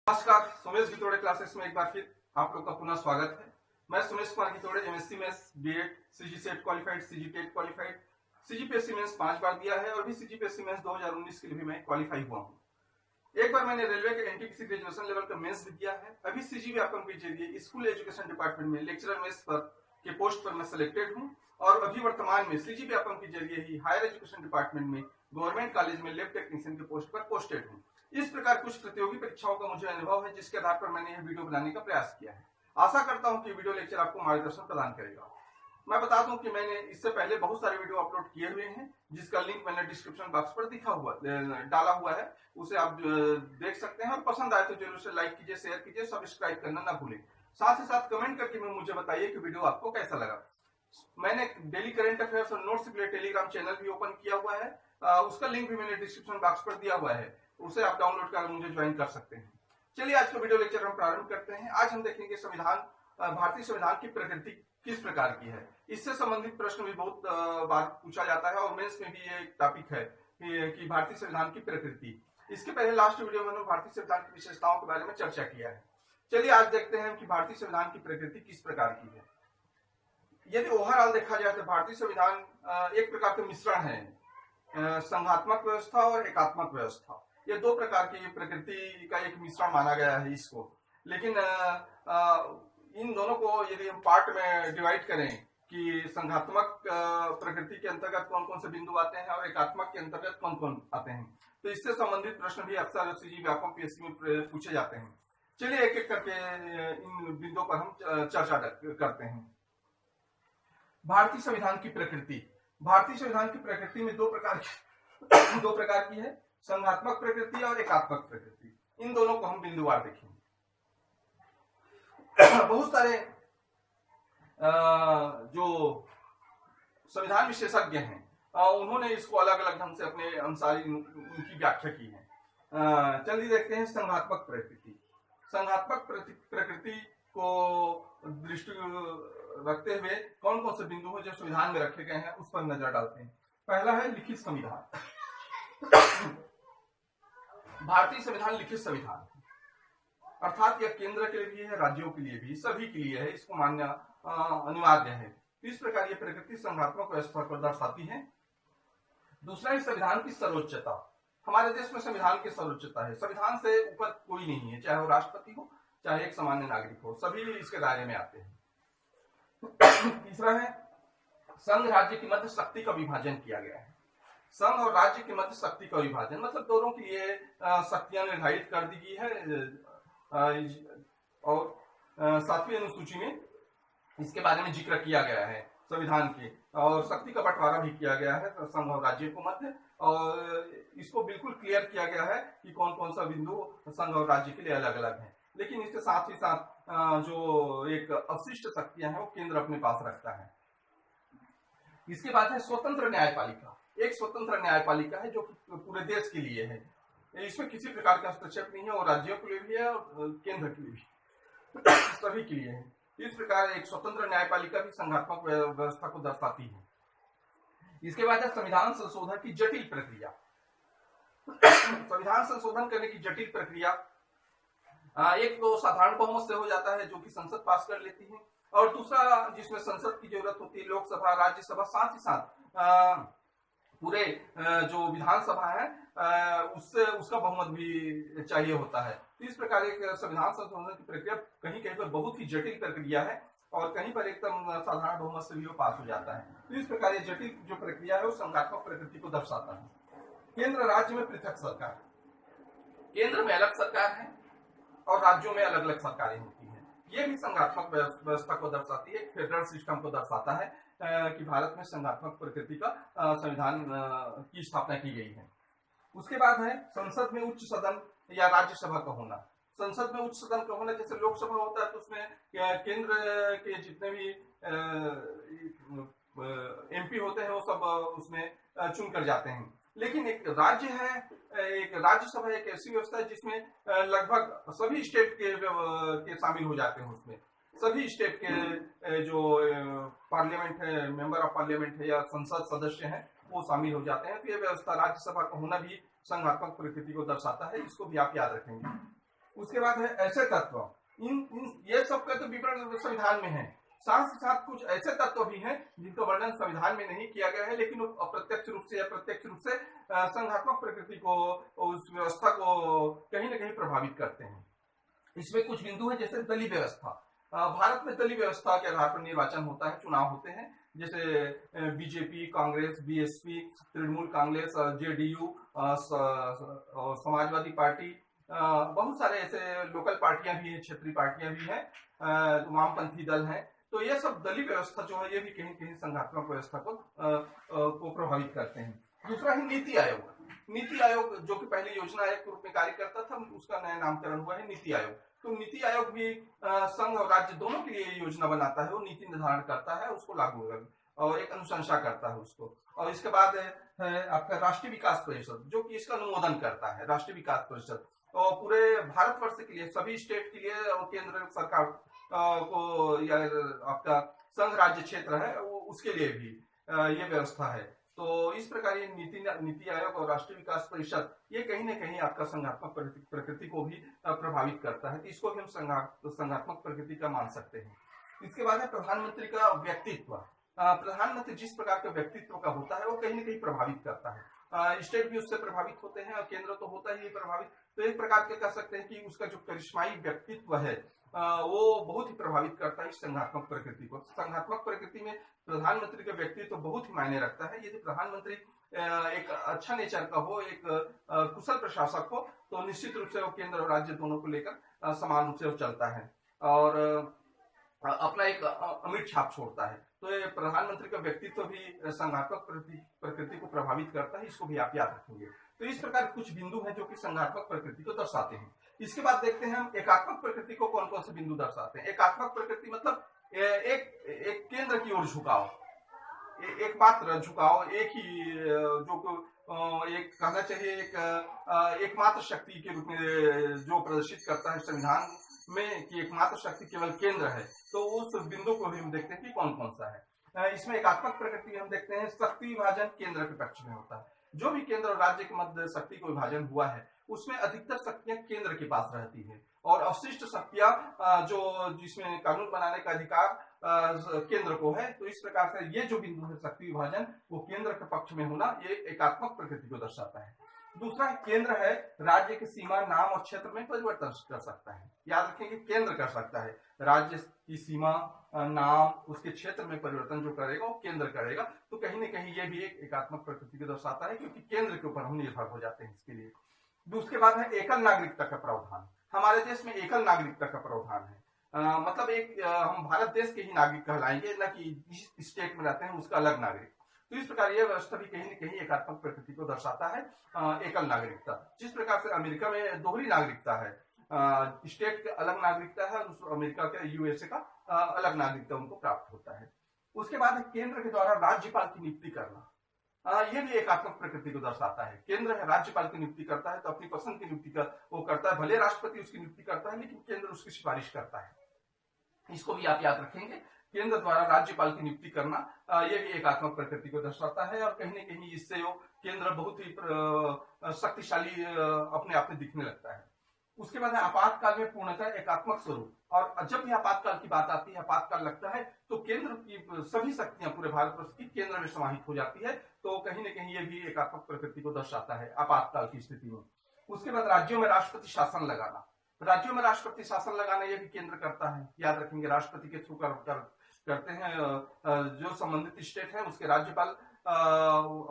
नमस्कार, सुमेश गितोड़े क्लासेस में एक बार फिर आप लोग का पुनः स्वागत है। मैं Sumesh Kumar Gitode, MSc maths, BEd, CGSET qualified, CGTET qualified, CGPSC mains 5 बार दिया है और भी सीजीपीएससी मेंस 2019 के लिए भी मैं क्वालिफाई हुआ हूँ। एक बार मैंने रेलवे के एनटीपीसी ग्रेजुएशन लेवल का मेंस भी दिया है। अभी सीजी व्यापम के जरिए स्कूल एजुकेशन डिपार्टमेंट में लेक्चरर मेंस पर के पोस्ट पर मैं सिलेक्टेड हूँ और अभी वर्तमान में सीजी व्यापम के जरिए ही हायर एजुकेशन डिपार्टमेंट में गवर्नमेंट कॉलेज में लैब टेक्नीशियन के पोस्ट पर पोस्टेड हूँ। इस प्रकार कुछ प्रतियोगी परीक्षाओं का मुझे अनुभव है, जिसके आधार पर मैंने यह वीडियो बनाने का प्रयास किया है। आशा करता हूं कि वीडियो लेक्चर आपको मार्गदर्शन प्रदान करेगा। मैं बता दूं कि मैंने इससे पहले बहुत सारे वीडियो अपलोड किए हुए हैं, जिसका लिंक मैंने डिस्क्रिप्शन बॉक्स पर डाला हुआ है, उसे आप देख सकते हैं। और पसंद आए तो जरूर से लाइक कीजिए, शेयर कीजिए, सब्सक्राइब करना ना भूलें। साथ ही साथ कमेंट करके मुझे बताइए कि वीडियो आपको कैसा लगा। मैंने डेली करंट अफेयर्स और नोट्स के लिए टेलीग्राम चैनल भी ओपन किया हुआ है, उसका लिंक भी मैंने डिस्क्रिप्शन बॉक्स पर दिया हुआ है, उसे आप डाउनलोड कर मुझे ज्वाइन कर सकते हैं। चलिए आज का वीडियो लेक्चर हम प्रारंभ करते हैं। आज हम देखेंगे भारतीय संविधान की प्रकृति किस प्रकार की है। इससे संबंधित प्रश्न भी बहुत बार पूछा जाता है और मेंस में भी ये टॉपिक है कि भारतीय संविधान की प्रकृति। इसके पहले लास्ट वीडियो में भारतीय संविधान की विशेषताओं के बारे में चर्चा किया है। चलिए आज देखते हैं कि भारतीय संविधान की प्रकृति किस प्रकार की है। यदि ओवरऑल देखा जाए तो भारतीय संविधान एक प्रकार का मिश्रण है, संघात्मक व्यवस्था और एकात्मक व्यवस्था। ये दो प्रकार की प्रकृति का एक मिश्रण माना गया है इसको। लेकिन इन दोनों को यदि हम पार्ट में डिवाइड करें कि संघात्मक प्रकृति के अंतर्गत कौन कौन से बिंदु आते हैं और एकात्मक के अंतर्गत कौन कौन आते हैं, तो इससे संबंधित प्रश्न भी अक्सर सीजी व्यापम पीएससी में पूछे जाते हैं। चलिए एक एक करके इन बिंदुओं पर हम चर्चा करते हैं। भारतीय संविधान की प्रकृति। भारतीय संविधान की प्रकृति में दो प्रकार की है, संघात्मक प्रकृति और एकात्मक प्रकृति। इन दोनों को हम बिंदुवार देखेंगे। बहुत सारे जो संविधान विशेषज्ञ हैं उन्होंने इसको अलग अलग ढंग से अपने अनुसार उनकी व्याख्या की है। चलिए देखते हैं संघात्मक प्रकृति। संघात्मक प्रकृति को दृष्टि रखते हुए कौन कौन से बिंदु हैं जो संविधान में रखे गए हैं उस पर नजर डालते हैं। पहला है लिखित संविधान। भारतीय संविधान लिखित संविधान है, अर्थात यह केंद्र के लिए भी है, राज्यों के लिए भी, सभी के लिए है, इसको मानना अनिवार्य है। इस प्रकार यह प्रकृति संघात्मक व्यवस्था को दर्शाती है। दूसरा है संविधान की सर्वोच्चता। हमारे देश में संविधान की सर्वोच्चता है, संविधान से ऊपर कोई नहीं है, चाहे वो राष्ट्रपति हो चाहे एक सामान्य नागरिक हो, सभी इसके दायरे में आते हैं। तीसरा है संघ राज्य की मध्य शक्ति का विभाजन किया गया है। संघ और राज्य के मध्य शक्ति का विभाजन मतलब दोनों के लिए शक्तियां निर्धारित कर दी गई है और 7वीं अनुसूची में इसके बारे में जिक्र किया गया है संविधान के, और शक्ति का बंटवारा भी किया गया है संघ और राज्य को मध्य, और इसको बिल्कुल क्लियर किया गया है कि कौन कौन सा बिंदु संघ और राज्य के लिए अलग अलग है। लेकिन इसके साथ ही साथ जो एक अवशिष्ट शक्तियां हैं वो केंद्र अपने पास रखता है। इसके बाद है स्वतंत्र न्यायपालिका। एक स्वतंत्र न्यायपालिका है जो पूरे देश के लिए है, इसमें किसी प्रकार का हस्तक्षेप नहीं है, और राज्यों के लिए भी है और केंद्र के लिए भी, सभी के लिए है। इस प्रकार एक स्वतंत्र न्यायपालिका भी संघात्मक व्यवस्था को दर्शाती है। इसके बाद है संविधान संशोधन की जटिल प्रक्रिया। संविधान संशोधन करने की जटिल प्रक्रिया एक तो साधारण बहुमत से हो जाता है जो कि संसद पास कर लेती है, और दूसरा जिसमें संसद की जरूरत होती है लोकसभा, राज्यसभा, साथ ही साथ पूरे जो विधानसभा है उसका बहुमत भी चाहिए होता है। तो इस प्रकार एक संविधान संशोधन की प्रक्रिया कहीं कहीं पर बहुत ही जटिल प्रक्रिया है और कहीं पर एकदम साधारण बहुमत से भी वो पास हो जाता है। तो इस प्रकार ये जटिल जो प्रक्रिया है वो संघात्मक प्रकृति को दर्शाता है। केंद्र राज्य में पृथक सरकार। केंद्र में अलग सरकार है और राज्यों में अलग अलग सरकारें होती हैं। ये भी संघात्मक व्यवस्था को दर्शाती है, फेडरल सिस्टम को दर्शाता है कि भारत में संघात्मक प्रकृति का संविधान की स्थापना की गई है। उसके बाद है संसद में उच्च सदन या राज्यसभा का होना। संसद में उच्च सदन का होना, जैसे लोकसभा होता है तो उसमें केंद्र के जितने भी एमपी होते हैं वो सब उसमें चुन कर जाते हैं। लेकिन एक राज्य है, एक राज्यसभा एक ऐसी व्यवस्था है जिसमें लगभग सभी स्टेट के शामिल हो जाते हैं। उसमें सभी स्टेट के जो पार्लियामेंट है, मेंबर ऑफ पार्लियामेंट है या संसद सदस्य हैं वो शामिल हो जाते हैं। तो ये व्यवस्था राज्यसभा का होना भी संघात्मक प्रकृति को दर्शाता है, इसको भी आप याद रखेंगे। उसके बाद है ऐसे तत्व, ये सब का तो विवरण संविधान में है, साथ ही साथ कुछ ऐसे तत्व भी हैं जिनका वर्णन संविधान में नहीं किया गया है, लेकिन अप्रत्यक्ष रूप से या प्रत्यक्ष रूप से संघात्मक प्रकृति को, उस व्यवस्था को कहीं न कहीं प्रभावित करते हैं। इसमें कुछ बिंदु है, जैसे दलीय व्यवस्था। भारत में दलीय व्यवस्था के आधार पर निर्वाचन होता है, चुनाव होते हैं, जैसे BJP, Congress, BSP, Trinamool Congress, JDU, Samajwadi party, बहुत सारे ऐसे लोकल पार्टियां भी हैं, क्षेत्रीय पार्टियां भी हैं, वामपंथी दल हैं। तो ये सब दलीय व्यवस्था जो है ये भी कहीं कहीं संघात्मक व्यवस्था को प्रभावित करते हैं। दूसरा है नीति आयोग। नीति आयोग जो कि पहले योजना आयोग के रूप में कार्य करता था, उसका नया नामकरण हुआ है नीति आयोग। तो नीति आयोग भी संघ और राज्य दोनों के लिए योजना बनाता है, वो नीति निर्धारण करता है, उसको लागू और एक अनुशंसा करता है उसको। और इसके बाद है आपका राष्ट्रीय विकास परिषद, जो कि इसका अनुमोदन करता है। राष्ट्रीय विकास परिषद और पूरे भारतवर्ष के लिए, सभी स्टेट के लिए और केंद्र सरकार को, या आपका संघ राज्य क्षेत्र है उसके लिए भी ये व्यवस्था है। तो इस प्रकार ये नीति आयोग और राष्ट्रीय विकास परिषद ये कहीं न कहीं आपका संघात्मक प्रकृति को भी प्रभावित करता है। तो इसको भी हम संघात्मक प्रकृति का मान सकते हैं। इसके बाद है प्रधानमंत्री का व्यक्तित्व। प्रधानमंत्री जिस प्रकार का व्यक्तित्व का होता है वो कहीं न कहीं प्रभावित करता है। स्टेट भी उससे प्रभावित होते हैं और केंद्र तो होता ही प्रभावित। तो एक प्रकार के कह सकते हैं कि उसका जो करिश्माई व्यक्तित्व है वो बहुत ही प्रभावित करता है इस संघात्मक प्रकृति को। संघात्मक प्रकृति में प्रधानमंत्री का व्यक्तित्व बहुत ही मायने रखता है। यदि प्रधानमंत्री एक अच्छा नेचर का हो, एक कुशल प्रशासक हो, तो निश्चित रूप से वो केंद्र और राज्य दोनों को लेकर समान रूप से वो चलता है और अपना एक अमिट छाप छोड़ता है। तो ये प्रधानमंत्री का व्यक्तित्व भी संघात्मक प्रकृति को प्रभावित करता है, इसको भी आप याद रखेंगे। तो इस प्रकार कुछ बिंदु हैं जो कि संघात्मक प्रकृति को दर्शाते हैं। इसके बाद देखते हैं हम एकात्मक प्रकृति को कौन कौन से बिंदु दर्शाते हैं। एकात्मक प्रकृति मतलब एक केंद्र की ओर झुकाव, एक मात्र झुकाव, एक ही जो एक कहना चाहिए एक एकमात्र शक्ति के रूप में जो प्रदर्शित करता है संविधान में कि एकमात्र शक्ति केवल केंद्र है। तो उस बिंदु को भी हम देखते हैं कि कौन कौन सा है। इसमें एकात्मक प्रकृति हम देखते हैं शक्ति विभाजन केंद्र के पक्ष में होता है। जो भी केंद्र और राज्य के मध्य शक्ति को विभाजन हुआ है उसमें अधिकतर शक्तियां केंद्र के पास रहती है और अवशिष्ट शक्तियां जो जिसमें कानून बनाने का अधिकार केंद्र को है। तो इस प्रकार से ये जो बिंदु है शक्ति विभाजन वो केंद्र के पक्ष में होना, ये एकात्मक प्रकृति को दर्शाता है। दूसरा केंद्र है राज्य की सीमा, नाम और क्षेत्र में परिवर्तन कर सकता है। याद रखेंगे केंद्र कर सकता है, राज्य की सीमा, नाम, उसके क्षेत्र में परिवर्तन जो करेगा वो केंद्र करेगा। तो कहीं न कहीं ये भी एक एकात्मक प्रकृति को दर्शाता है क्योंकि केंद्र के ऊपर हम निर्भर हो जाते हैं इसके लिए। दूसरे बाद है एकल नागरिकता का प्रावधान। हमारे देश में एकल नागरिकता का प्रावधान है। मतलब एक हम भारत देश के ही नागरिक कहलाएंगे, न कि जिस स्टेट में रहते हैं उसका अलग नागरिक। तो इस प्रकार यह व्यवस्था भी कहीं न कहीं एकात्मक प्रकृति को दर्शाता है। एकल नागरिकता, जिस प्रकार से अमेरिका में दोहरी नागरिकता है, स्टेट का अलग नागरिकता है, अमेरिका के यूएसए का अलग नागरिकता उनको प्राप्त होता है। उसके बाद केंद्र के द्वारा राज्यपाल की नियुक्ति करना, यह भी एकात्मक प्रकृति को दर्शाता है। केंद्र राज्यपाल की नियुक्ति करता है तो अपनी पसंद की नियुक्ति का वो करता है, भले राष्ट्रपति उसकी नियुक्ति करता है लेकिन केंद्र उसकी सिफारिश करता है। इसको भी आप याद रखेंगे, केंद्र द्वारा राज्यपाल की नियुक्ति करना यह भी एकात्मक प्रकृति को दर्शाता है और कहीं न कहीं इससे वो केंद्र बहुत ही शक्तिशाली अपने आप में दिखने लगता है। उसके बाद आपातकाल में पूर्णतः एकात्मक स्वरूप, और जब भी आपातकाल की बात आती है, आपातकाल लगता है तो केंद्र की सभी शक्तियां पूरे भारतवर्ष की केंद्र में समाहित हो जाती है। तो कहीं न कहीं ये भी एकात्मक प्रकृति को दर्शाता है आपातकाल की स्थिति में। उसके बाद राज्यों में राष्ट्रपति शासन लगाना, राज्यों में राष्ट्रपति शासन लगाना यह भी केंद्र करता है। याद रखेंगे राष्ट्रपति के थ्रू करते हैं, जो संबंधित स्टेट है उसके राज्यपाल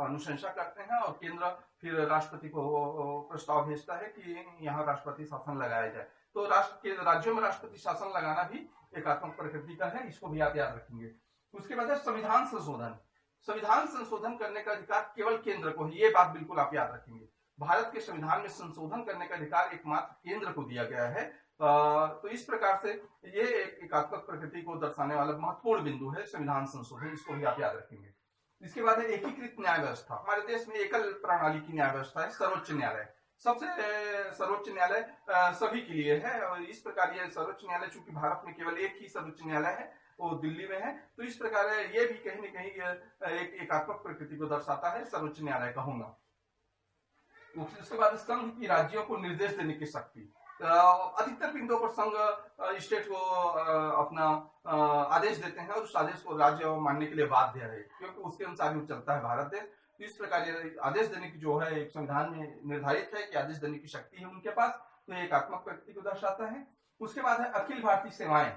अनुशंसा करते हैं और केंद्र फिर राष्ट्रपति को प्रस्ताव भेजता है कि यहाँ राष्ट्रपति शासन लगाया जाए। तो राज्यों में राष्ट्रपति शासन लगाना भी एकात्मक प्रकृति का है, इसको भी आप याद रखेंगे। उसके बाद संविधान संशोधन, संविधान संशोधन करने का अधिकार केवल केंद्र को है, ये बात बिल्कुल आप याद रखेंगे। भारत के संविधान में संशोधन करने का अधिकार एकमात्र केंद्र को दिया गया है। तो इस प्रकार से ये एक एकात्मक प्रकृति को दर्शाने वाला महत्वपूर्ण बिंदु है संविधान संशोधन, इसको भी आप याद रखेंगे। इसके बाद है एकीकृत न्याय व्यवस्था। हमारे देश में एकल प्रणाली की न्याय व्यवस्था है, सर्वोच्च न्यायालय सबसे सर्वोच्च न्यायालय सभी के लिए है। और इस प्रकार ये सर्वोच्च न्यायालय चूंकि भारत में केवल एक ही सर्वोच्च न्यायालय है वो दिल्ली में है, तो इस प्रकार ये भी कहीं न कहीं एक एकात्मक प्रकृति को दर्शाता है सर्वोच्च न्यायालय का होना। उसके बाद संघ की राज्यों को निर्देश देने की शक्ति, अधिकतर बिंदुओं पर संघ स्टेट को अपना आदेश देते हैं और उस आदेश को राज्य मानने के लिए बाध्य है, क्योंकि उसके अनुसार ही चलता है भारत देश। तो इस प्रकार आदेश देने की जो है एक संविधान में निर्धारित है कि आदेश देने की शक्ति है उनके पास, तो ये एकात्मक प्रकृति को दर्शाता है। उसके बाद है अखिल भारतीय सेवाएं,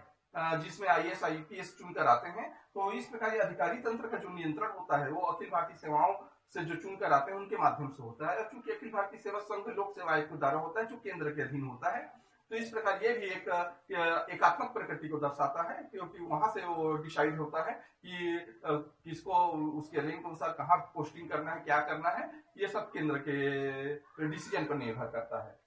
जिसमें IAS IPS चुनकर आते हैं। तो इस प्रकार अधिकारी तंत्र का जो नियंत्रण होता है वो अखिल भारतीय सेवाओं से जो चुनकर आते हैं उनके माध्यम से होता है। चूंकि अखिल भारतीय सेवा संघ लोक सेवा आयोग के द्वारा होता है जो केंद्र के अधीन होता है, तो इस प्रकार ये भी एक एकात्मक प्रकृति को दर्शाता है, क्योंकि वहां से वो डिसाइड होता है कि किसको उसके रैंक अनुसार कहाँ पोस्टिंग करना है, क्या करना है, ये सब केंद्र के डिसीजन पर निर्भर करता है।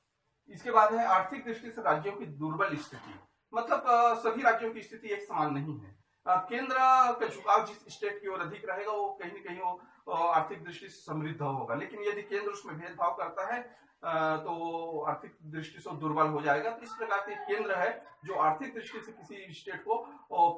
इसके बाद है आर्थिक दृष्टि से राज्यों की दुर्बल स्थिति, मतलब सभी राज्यों की स्थिति एक समान नहीं है। केंद्र का झुकाव जिस स्टेट की ओर अधिक रहेगा वो कहीं न कहीं वो आर्थिक दृष्टि से समृद्ध होगा, लेकिन यदि केंद्र उसमें भेदभाव करता है तो आर्थिक दृष्टि से दुर्बल हो जाएगा। तो इस प्रकार के केंद्र है जो आर्थिक दृष्टि से किसी स्टेट को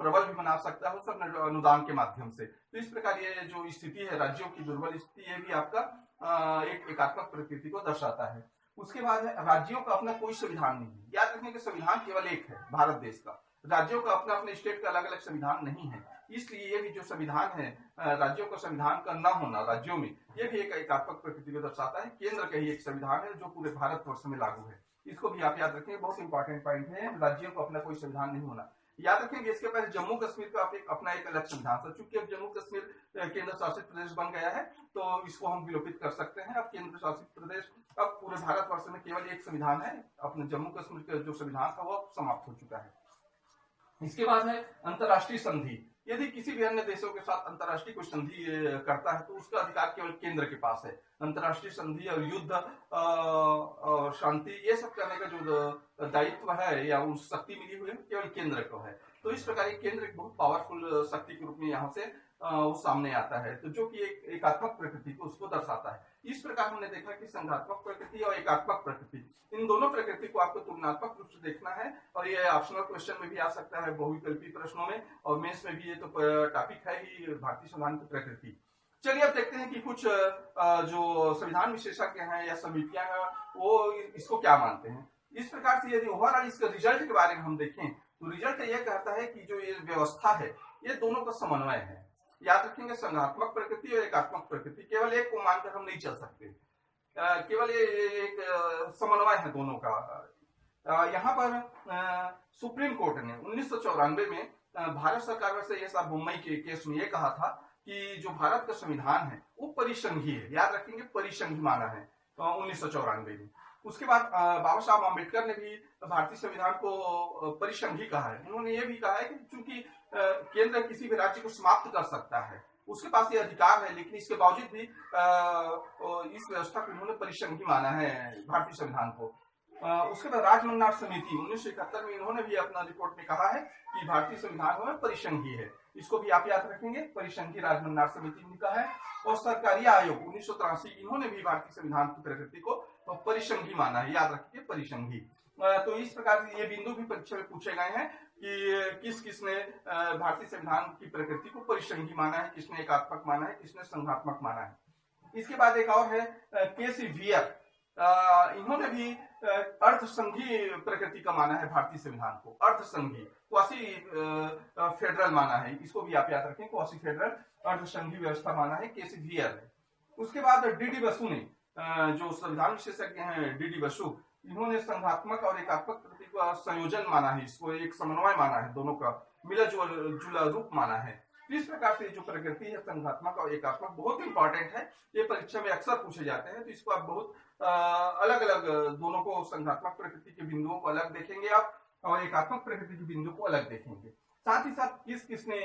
प्रबल भी बना सकता है सब अनुदान के माध्यम से। तो इस प्रकार ये जो स्थिति है राज्यों की दुर्बल स्थिति, ये भी आपका एक एकात्मक प्रकृति को दर्शाता है। उसके बाद है राज्यों का अपना कोई संविधान नहीं है। याद रखने कि संविधान केवल एक है भारत देश का, राज्यों का अपना अपने स्टेट का अलग अलग संविधान नहीं है। इसलिए ये भी जो संविधान है राज्यों का संविधान का न होना राज्यों में, ये भी एक एकात्मक प्रकृति को दर्शाता है। केंद्र का ही एक संविधान है जो पूरे भारतवर्ष में लागू है। इसको भी आप याद रखेंगे, बहुत इंपॉर्टेंट पॉइंट है, राज्यों को अपना कोई संविधान नहीं होना। याद रखेंगे इसके पहले जम्मू कश्मीर का अपना एक अलग संविधान था। चूंकि अब जम्मू कश्मीर केंद्र शासित प्रदेश बन गया है तो इसको हम विलोपित कर सकते हैं। अब केंद्र शासित प्रदेश, अब पूरे भारतवर्ष में केवल एक संविधान है, अपने जम्मू कश्मीर का जो संविधान था वो समाप्त हो चुका है। इसके बाद है अंतर्राष्ट्रीय संधि। यदि किसी भी अन्य देशों के साथ अंतर्राष्ट्रीय कोई संधि करता है तो उसका अधिकार केवल केंद्र के पास है। अंतर्राष्ट्रीय संधि और युद्ध और शांति ये सब करने का जो दायित्व है या उस शक्ति मिली हुई है केवल केंद्र को है। तो इस प्रकार केंद्र एक बहुत पावरफुल शक्ति के रूप में यहाँ से वो सामने आता है, तो जो कि एक एकात्मक प्रकृति को उसको दर्शाता है। इस प्रकार हमने देखा कि संघात्मक प्रकृति और एकात्मक प्रकृति, इन दोनों प्रकृति को आपको तुलनात्मक रूप से देखना है और ये ऑप्शनल क्वेश्चन में भी आ सकता है, बहुविकल्पी प्रश्नों में और मेंस में भी। ये तो टॉपिक है ही भारतीय संविधान की प्रकृति। चलिए अब देखते हैं कि कुछ जो संविधान विशेषज्ञ हैं या समितियां हैं वो इसको क्या मानते हैं। इस प्रकार से यदि ओवरऑल इसके रिजल्ट के बारे में हम देखें तो रिजल्ट ये कहता है कि जो ये व्यवस्था है ये दोनों का समन्वय है। याद रखेंगे संघात्मक प्रकृति और एकात्मक प्रकृति, केवल एक को मानकर हम नहीं चल सकते, केवल ये एक समन्वय है दोनों का। यहाँ पर सुप्रीम कोर्ट ने 1994 में भारत सरकार वैसे ये साहब मुंबई के केस में ये कहा था कि जो भारत का संविधान है वो परिसंघी है। याद रखेंगे परिसंघी माना है 1994 में। उसके बाद बाबा साहब अम्बेडकर ने भी भारतीय संविधान को परिसंघी कहा है। उन्होंने ये भी कहा है कि चूंकि केंद्र किसी भी राज्य को समाप्त कर सकता है, उसके पास ये अधिकार है, लेकिन इसके बावजूद भी इस व्यवस्था को उन्होंने परिसंघी माना है भारतीय संविधान को। उसके बाद राजमन्नार समिति 1971 में इन्होंने भी अपना रिपोर्ट में कहा है कि भारतीय संविधान में परिसंघी है। इसको भी आप याद रखेंगे, परिसंघी राजमन्नार समिति ने कहा है। और सरकारी आयोग 1983 इन्होंने भी भारतीय संविधान की प्रकृति को परिसंघी माना है। याद रखिए परिसंघी। तो इस प्रकार से ये बिंदु भी परीक्षा में पूछे गए हैं कि किस किसने भारतीय संविधान की प्रकृति को परिसंघी माना है, किसने एकात्मक माना है, किसने संघात्मक माना है। इसके बाद एक और है केसी वियर, इन्होंने भी अर्धसंघी प्रकृति का माना है भारतीय संविधान को, अर्धसंघी क्वासी फेडरल माना है। इसको भी आप याद रखें, क्वासी फेडरल अर्धसंघी व्यवस्था माना है केसी वियर ने। उसके बाद डीडी बसु ने, जो संविधान विशेषज्ञ हैं डीडी बसु, इन्होंने संघात्मक और एकात्मक प्रकृति का संयोजन माना है, इसको एक समन्वय माना है, दोनों का मिला जुला रूप माना है। इस प्रकार से जो प्रकृति है संघात्मक और एकात्मक बहुत इंपॉर्टेंट है, ये परीक्षा में अक्सर पूछे जाते हैं। तो इसको आप बहुत अलग अलग दोनों को, संघात्मक प्रकृति के बिंदुओं को अलग देखेंगे आप और एकात्मक प्रकृति के बिंदु को अलग देखेंगे। साथ ही साथ किसने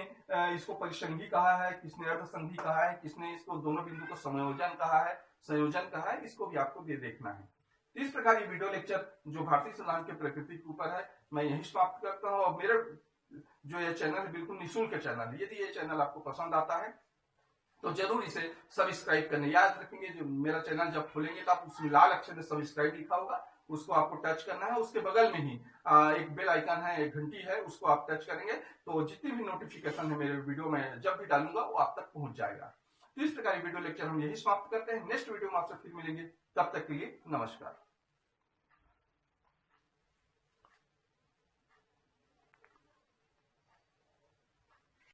इसको परिसंघी कहा है, किसने अर्धसंघी कहा है, किसने इसको दोनों बिंदु को संयोजन कहा है, इसको भी आपको देखना है। तो इस प्रकार ये वीडियो लेक्चर जो भारतीय संविधान के प्रकृति के ऊपर है मैं यही समाप्त करता हूँ। और मेरा जो ये चैनल है बिल्कुल निःशुल्क चैनल है। यदि ये चैनल आपको पसंद आता है तो जरूर इसे सब्सक्राइब करने, याद रखेंगे जो मेरा चैनल जब खोलेंगे तो आप उसमें लाल अक्षर में सब्सक्राइब लिखा होगा, उसको आपको टच करना है। उसके बगल में ही एक बेल आइकन है, एक घंटी है, उसको आप टच करेंगे तो जितनी भी नोटिफिकेशन है मेरे वीडियो में जब भी डालूंगा वो आप तक पहुंच जाएगा। तो इस प्रकार वीडियो लेक्चर हम यही समाप्त करते हैं। नेक्स्ट वीडियो में आपसे फिर मिलेंगे, तब तक के लिए नमस्कार।